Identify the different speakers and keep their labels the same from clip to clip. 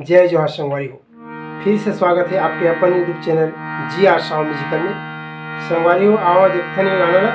Speaker 1: जय जोहार संगवारी हो। फिर से स्वागत है आपके अपन YouTube channel GR sound musical में। संगवारी हो आओ देखते नहीं गाना ला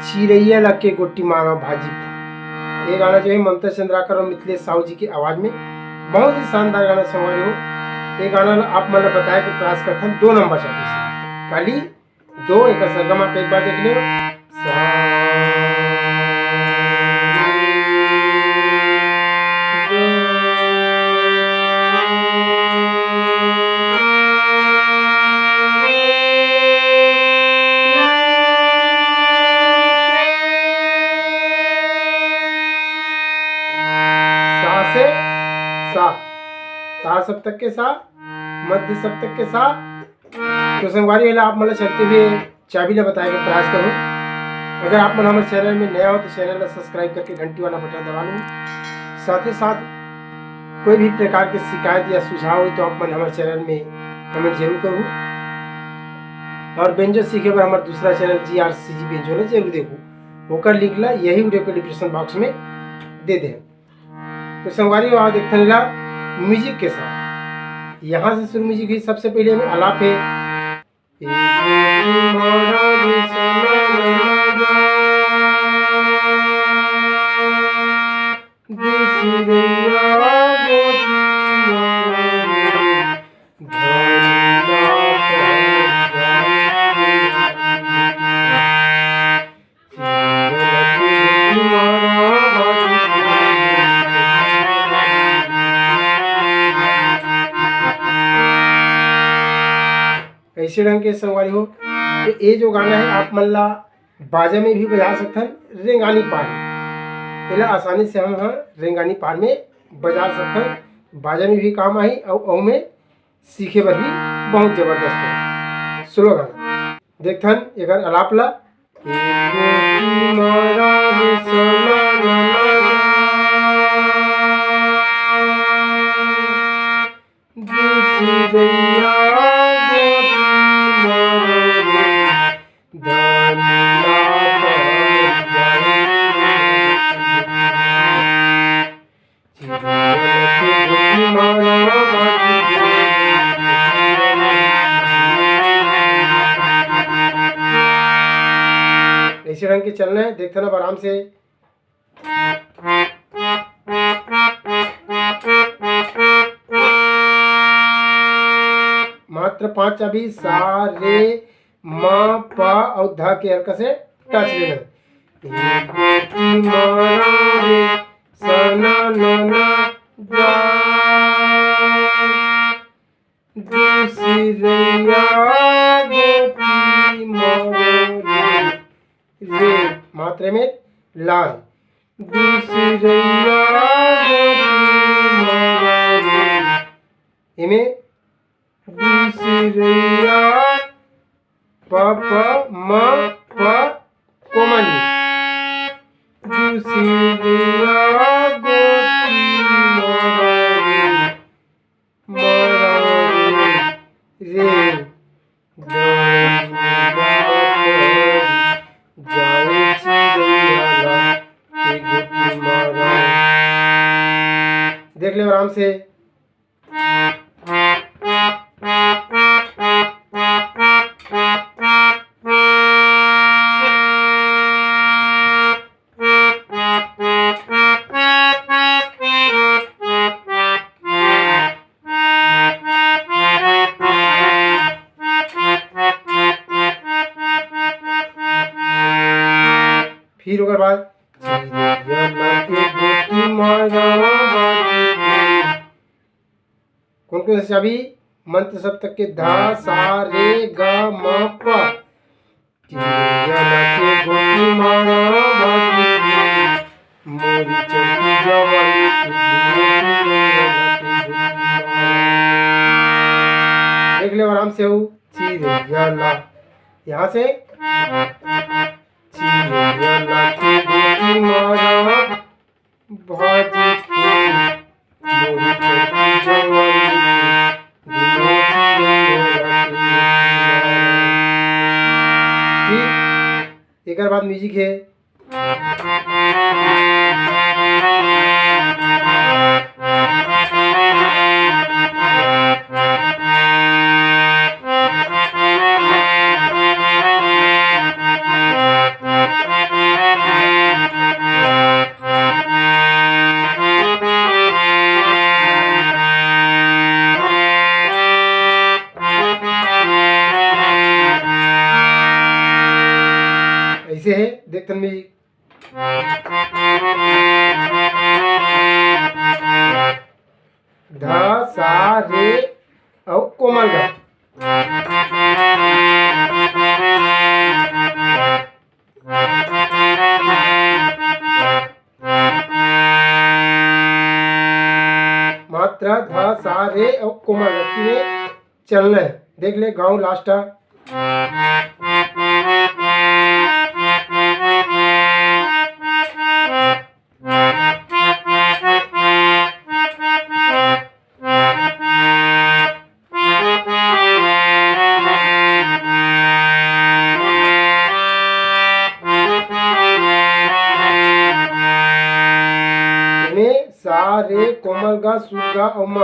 Speaker 1: चिरैया लग के गोटी मारो भाजी। ये गाना जो है ममता चंद्राकर और मिथिलेश साहू जी की आवाज़ में बहुत ही शानदार गाना संगवारी हो। ये गाना आप मतलब बताया कि प्रयास करते हैं 2 नंबर चाहते से खाली 2 एक सरगम आप एक बार देख लो। से सा तार सप्तक के सा मध्य सप्तक के सा। तो संगवारी वाला आप मतलब चलते हुए चाबी ला बताएगा प्रयास करूँ। अगर आप मतलब हमारे चैनल में नया हो तो चैनल को सब्सक्राइब करके घंटी वाला बटन दबा लूँ। साथ ही साथ कोई भी प्रकार की शिकायत या सुझाव हो तो आप मतलब हमारे चैनल में कमेंट जरूर करूँ। और बेंजो सीखे पर हमारा दूसरा चैनल GRCG बेंजो ने जरूर देखो। होकर लिंक ला यही वीडियो के डिस्क्रिप्शन बॉक्स में दे दें। तो संगवारी आवाज देखते मिला म्यूजिक के साथ। यहाँ से शुरू म्यूजिक हुई। सबसे पहले में आलाप है ऐसे ढंग के संगवारी हो। तो ये जो गाना है आप मल्ला बाजा में भी बजा सकते हैं। रेंगानी पार पहले आसानी से हम रेंगानी पार में बजा सकते हैं। बाजा में भी काम आई और में सीखे पर भी बहुत जबरदस्त है। सुनो गाना देखते हैं एक अलाप ला ऐसे रंग के चलना है। देखते ना आराम से। मात्र 5 चाबी सा रे मा पा और धा के हल्का से टच लेना। रे मात्रे में लाल इमें प प म प कोमल रे देख ले आराम से। फिर ओकर बाद कौन कौन से चाबी मंत्र सप्तक के धा सा रे गा म प। देख ले आराम से हो। यहाँ से एक बाद म्यूजिक है। मात्रा ध सा रे और कोमल गति में चलना है। देख ले गाँव लास्ट। सा रे कोमल गा शुद्ध गा और म।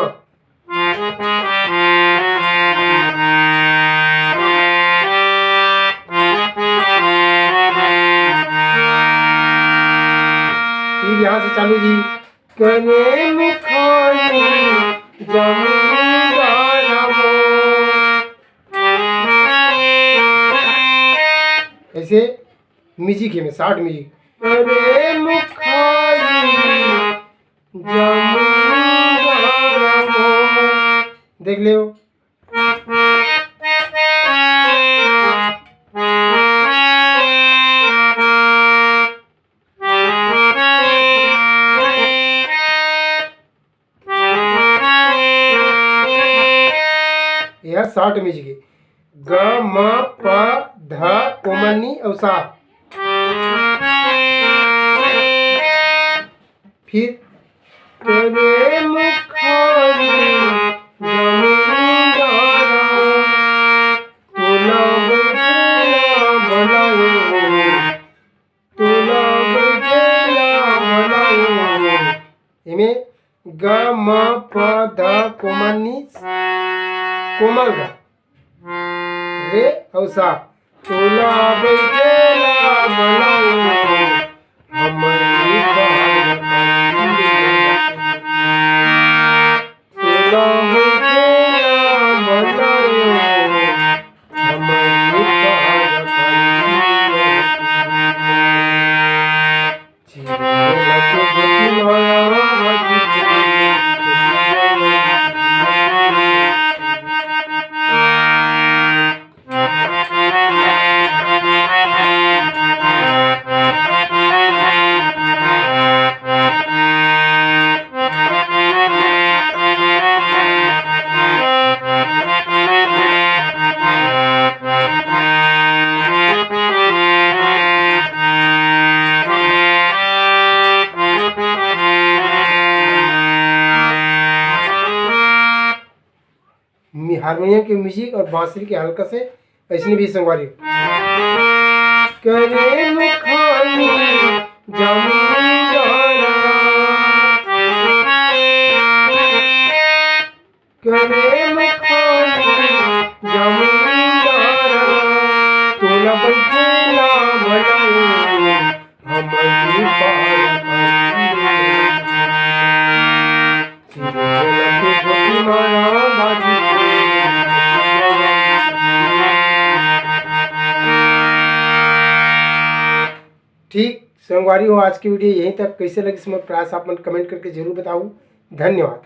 Speaker 1: फिर यहाँ से चालू जी। करे मुखानी ऐसे म्यूजिक है में 60 म्यूजिक। करे मुखानी देख ले। यह 60 म्यूजिक है। ग म प ध कोमलनी और सा। फिर करे मुखानी इमें ग म प ध कोमलनी कोमल गा रे और सा। तोला बैठेला बनाओ हमारी बात तोला बैठेला बनाओ हमारी बात जीवन के बतिलाया हारमोनियम के म्यूजिक और बांसुरी के हल्का से ऐसे भी संगवारी। करे मुखानी करे मुखानी तोला बैठेला बनाओ हमारी बात ठीक संगवारी हो। आज की वीडियो यहीं तक। कैसे लगी इसमें प्रयास आप मन कमेंट करके जरूर बताओ। धन्यवाद।